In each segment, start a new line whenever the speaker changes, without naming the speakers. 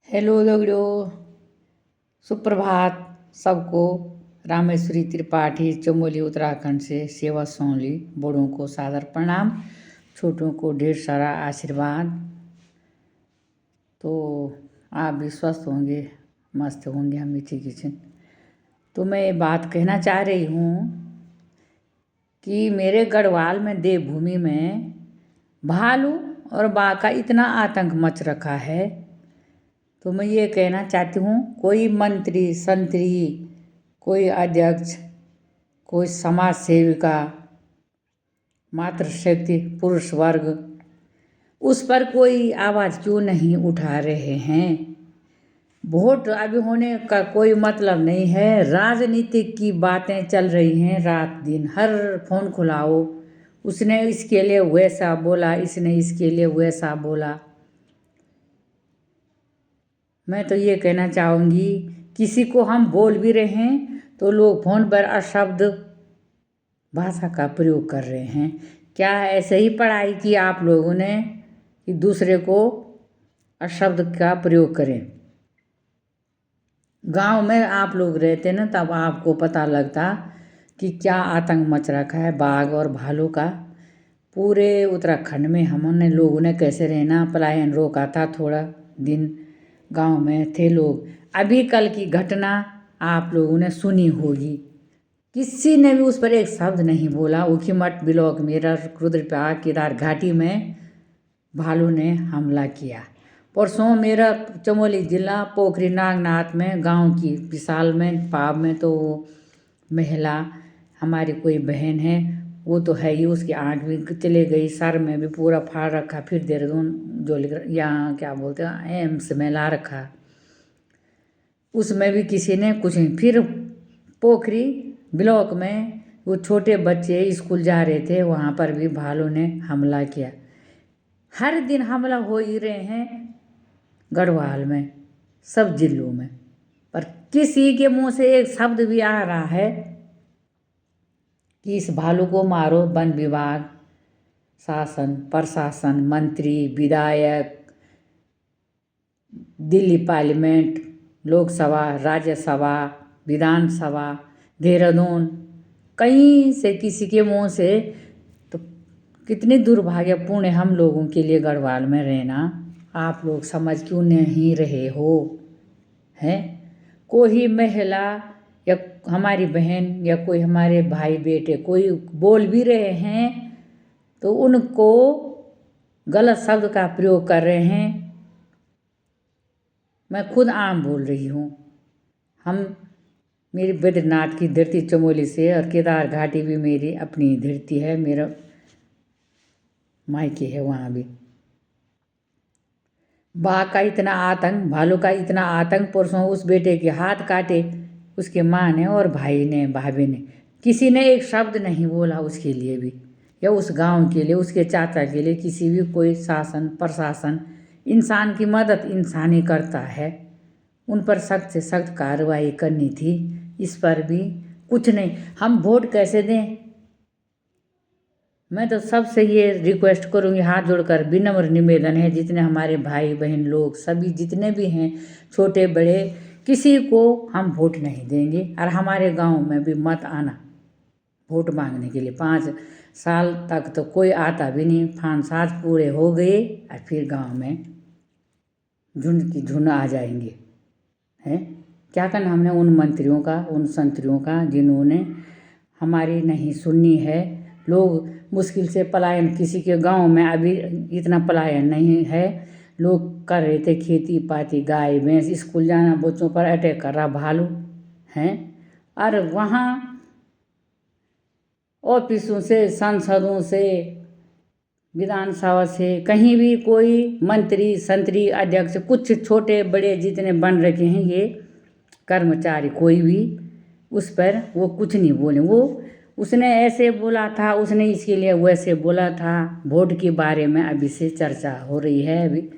Hello दगड़ियों, सुप्रभात सबको। रामेश्वरी त्रिपाठी चमोली उत्तराखंड से सेवा सोनली। बड़ों को सादर प्रणाम, छोटों को ढेर सारा आशीर्वाद। तो आप भी स्वस्थ होंगे, मस्त होंगे, हम भी ठीक ही। तो मैं ये बात कहना चाह रही हूँ कि मेरे गढ़वाल में देवभूमि में भालू और बाघ का इतना आतंक मच रखा है। तो मैं ये कहना चाहती हूँ, कोई मंत्री संतरी, कोई अध्यक्ष, कोई समाज सेविका, मातृशक्ति पुरुष वर्ग, उस पर कोई आवाज़ क्यों नहीं उठा रहे हैं। वोट अभी होने का कोई मतलब नहीं है। राजनीतिक की बातें चल रही हैं रात दिन, हर फोन खुलाओ उसने इसके लिए वैसा बोला, इसने इसके लिए वैसा बोला। मैं तो ये कहना चाहूँगी, किसी को हम बोल भी रहे हैं तो लोग फ़ोन पर अशब्द भाषा का प्रयोग कर रहे हैं। क्या ऐसे ही पढ़ाई की आप लोगों ने कि दूसरे को अशब्द का प्रयोग करें? गांव में आप लोग रहते ना, तब आपको पता लगता कि क्या आतंक मच रखा है बाघ और भालू का। पूरे उत्तराखंड में हमने लोगों ने कैसे रहना, पलायन रोका था। थोड़ा दिन गांव में थे लोग। अभी कल की घटना आप लोगों ने सुनी होगी, किसी ने भी उस पर एक शब्द नहीं बोला। ऊखीमठ ब्लॉक मेरा रुद्रप्रयाग केदार घाटी में भालू ने हमला किया। परसों मेरा चमोली जिला पोखरी नागनाथ में गांव की विशाल में पाव में, तो महिला हमारी कोई बहन है, वो तो है ही, उसकी आँख भी चले गई, सर में भी पूरा फाड़ रखा, फिर देहरादून जो यहाँ क्या बोलते हैं एम्स में ला रखा, उसमें भी किसी ने कुछ नहीं। फिर पोखरी ब्लॉक में वो छोटे बच्चे स्कूल जा रहे थे, वहाँ पर भी भालू ने हमला किया। हर दिन हमला हो ही रहे हैं गढ़वाल में, सब जिलों में, पर किसी के मुंह से एक शब्द भी आ रहा है कि इस भालू को मारो। वन विभाग, शासन प्रशासन, मंत्री, विधायक, दिल्ली पार्लियामेंट, लोकसभा, राज्यसभा, विधानसभा, देहरादून, कहीं से किसी के मुंह से, तो कितनी दुर्भाग्यपूर्ण है हम लोगों के लिए गढ़वाल में रहना। आप लोग समझ क्यों नहीं रहे हो हैं? कोई महिला या हमारी बहन या कोई हमारे भाई बेटे कोई बोल भी रहे हैं तो उनको गलत शब्द का प्रयोग कर रहे हैं। मैं खुद आम बोल रही हूँ। मेरी बद्रीनाथ की धरती चमोली से, और केदार घाटी भी मेरी अपनी धरती है, मेरा मायके है वहाँ भी। बाघ का इतना आतंक, भालू का इतना आतंक। परसों उस बेटे के हाथ काटे उसके माँ ने और भाई ने, भाभी ने, किसी ने एक शब्द नहीं बोला उसके लिए भी, या उस गांव के लिए, उसके चाचा के लिए। किसी भी कोई शासन प्रशासन, इंसान की मदद इंसान ही करता है, उन पर सख्त से सख्त कार्रवाई करनी थी। इस पर भी कुछ नहीं। हम वोट कैसे दें? मैं तो सबसे ये रिक्वेस्ट करूँगी, हाथ जोड़कर विनम्र निवेदन है, जितने हमारे भाई बहन लोग सभी जितने भी हैं, छोटे बड़े, किसी को हम वोट नहीं देंगे। और हमारे गांव में भी मत आना वोट मांगने के लिए। 5 साल तक तो कोई आता भी नहीं, 5 साल पूरे हो गए और फिर गांव में झुंड की झुंड आ जाएंगे हैं। क्या करना हमने उन मंत्रियों का, उन संतरियों का जिन्होंने हमारी नहीं सुननी है। लोग मुश्किल से पलायन, किसी के गांव में अभी इतना पलायन नहीं है, लोग कर रहे थे खेती पाती, गाय भैंस, स्कूल जाना, बच्चों पर अटैक कर रहा भालू हैं। और वहाँ ऑफिसों से, सांसदों से, विधानसभा से, कहीं भी कोई मंत्री संतरी अध्यक्ष, कुछ छोटे बड़े जितने बन रखे हैं ये कर्मचारी, कोई भी उस पर वो कुछ नहीं बोले। वो उसने ऐसे बोला था, उसने इसके लिए वैसे बोला था। वोट के बारे में अभी से चर्चा हो रही है। अभी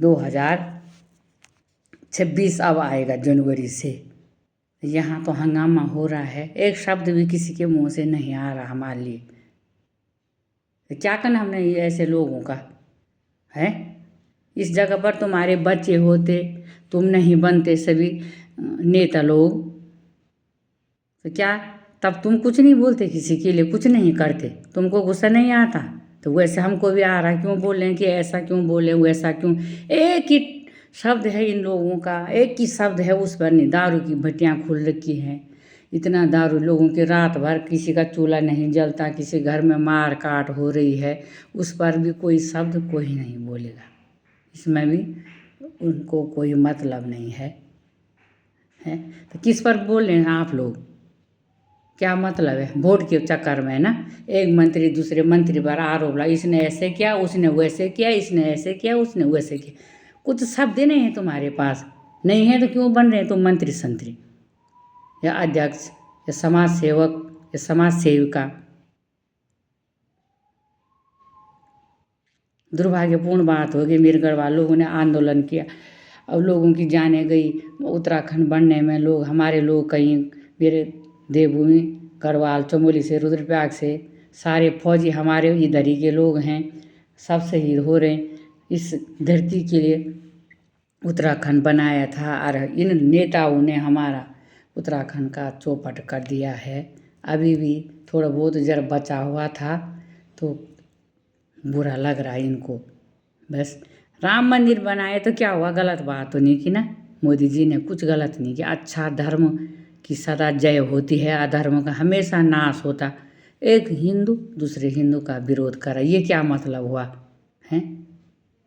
2026 अब आएगा जनवरी से, यहाँ तो हंगामा हो रहा है। एक शब्द भी किसी के मुंह से नहीं आ रहा हमारे लिए। क्या करना हमने ऐसे लोगों का है? इस जगह पर तुम्हारे बच्चे होते, तुम नहीं बनते सभी नेता लोग, तो क्या तब तुम कुछ नहीं बोलते, किसी के लिए कुछ नहीं करते, तुमको गुस्सा नहीं आता? तो वैसे हमको भी आ रहा, क्यों बोल रहे हैं कि ऐसा क्यों बोले, वैसा क्यों? एक ही शब्द है इन लोगों का, एक ही शब्द है, उस पर नहीं, दारू की भट्टियाँ खुल रखी हैं, इतना दारू लोगों के, रात भर किसी का चूल्हा नहीं जलता, किसी घर में मार काट हो रही है, उस पर भी कोई शब्द कोई नहीं बोलेगा, इसमें भी उनको कोई मतलब नहीं है, हैं? तो किस पर बोल रहे हैं आप लोग? क्या मतलब है? वोट के चक्कर में ना एक मंत्री दूसरे मंत्री पर आरोप लगा, इसने ऐसे किया, उसने वैसे किया, इसने ऐसे किया, उसने वैसे किया, कुछ शब्द नहीं है तुम्हारे पास, नहीं है तो क्यों बन रहे हैं तुम मंत्री संतरी या अध्यक्ष या समाज सेवक या समाज सेविका? दुर्भाग्यपूर्ण बात होगी, मेरे घर वालों लोगों ने आंदोलन किया, अब लोगों की जाने गई उत्तराखंड बनने में, लोग हमारे लोग कहीं, मेरे देवभूमि गढ़वाल चमोली से रुद्रप्रयाग से सारे फौजी हमारे इधर ही के लोग हैं, सब शहीद हो रहे हैं, इस धरती के लिए उत्तराखंड बनाया था, और इन नेताओं ने हमारा उत्तराखंड का चौपट कर दिया है। अभी भी थोड़ा बहुत जरा बचा हुआ था, तो बुरा लग रहा है इनको। बस राम मंदिर बनाए तो क्या हुआ, गलत बात तो नहीं की ना, मोदी जी ने कुछ गलत नहीं किया, अच्छा धर्म की सदा जय होती है, अधर्म का हमेशा नाश होता, एक हिंदू दूसरे हिंदू का विरोध करा, ये क्या मतलब हुआ है?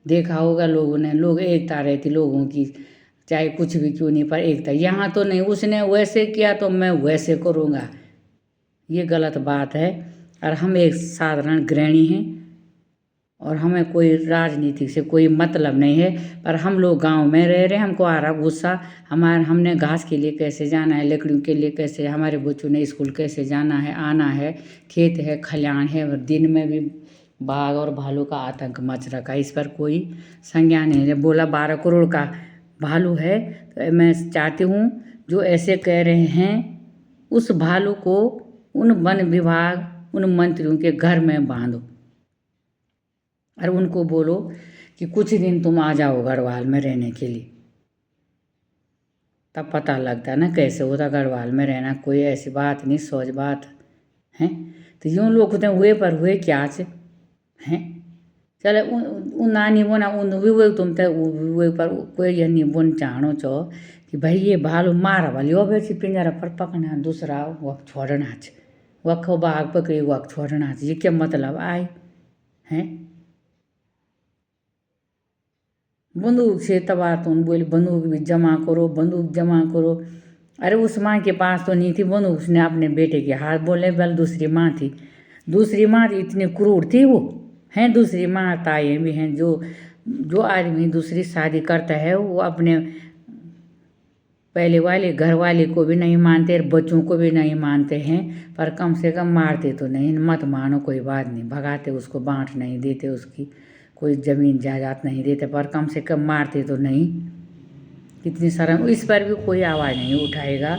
देखा होगा लोगों ने, लोग एकता रहती लोगों की, चाहे कुछ भी क्यों नहीं, पर एकता यहाँ तो नहीं, उसने वैसे किया तो मैं वैसे करूँगा, ये गलत बात है। और हम एक साधारण गृहिणी हैं और हमें कोई राजनीति से कोई मतलब नहीं है, पर हम लोग गांव में रह रहे हैं, हमको आ रहा गुस्सा, हमने घास के लिए कैसे जाना है, लकड़ियों के लिए कैसे, हमारे बच्चों ने स्कूल कैसे जाना है आना है, खेत है खलिहान है, और दिन में भी बाघ और भालू का आतंक मच रखा है, इस पर कोई संज्ञान नहीं है। बोला 12 करोड़ का भालू है, तो मैं चाहती हूँ जो ऐसे कह रहे हैं उस भालू को उन वन विभाग उन मंत्रियों के घर में बांधो, और उनको बोलो कि कुछ दिन तुम आ जाओ गढ़वाल में रहने के लिए, तब पता लगता है ना कैसे होता गढ़वाल में रहना, कोई ऐसी बात नहीं, सोच बात है। तो यूँ लोग होते हुए पर हुए क्या से हैं, चले उन नानी बोना उन हुए तुम ते हुए पर कोई ये नहीं बोन चाहनो चो कि भाई ये भालू मारा वाली हो बेची पिंजरा पर पकना, दूसरा वक्त छोड़ना है, वक्त बाघ पकड़ी वक्त छोड़ना है, ये क्या मतलब आए हैं? बंदूक से तबाह, तुम बोले बंदूक भी जमा करो, बंदूक जमा करो, अरे उस माँ के पास तो नहीं थी बंदूक, उसने अपने बेटे के हाथ बोले, बल दूसरी माँ थी, दूसरी माँ इतनी क्रूर थी वो हैं, दूसरी माँ ताएँ भी हैं, जो आदमी दूसरी शादी करता है वो अपने पहले वाले घर वाले को भी नहीं मानते, बच्चों को भी नहीं मानते हैं, पर कम से कम मारते तो नहीं, मत मानो कोई बात नहीं, भगाते उसको, बाँट नहीं देते उसकी, कोई ज़मीन जायदाद नहीं देते, पर कम से कम मारते तो नहीं, कितनी शर्म, इस पर भी कोई आवाज़ नहीं उठाएगा।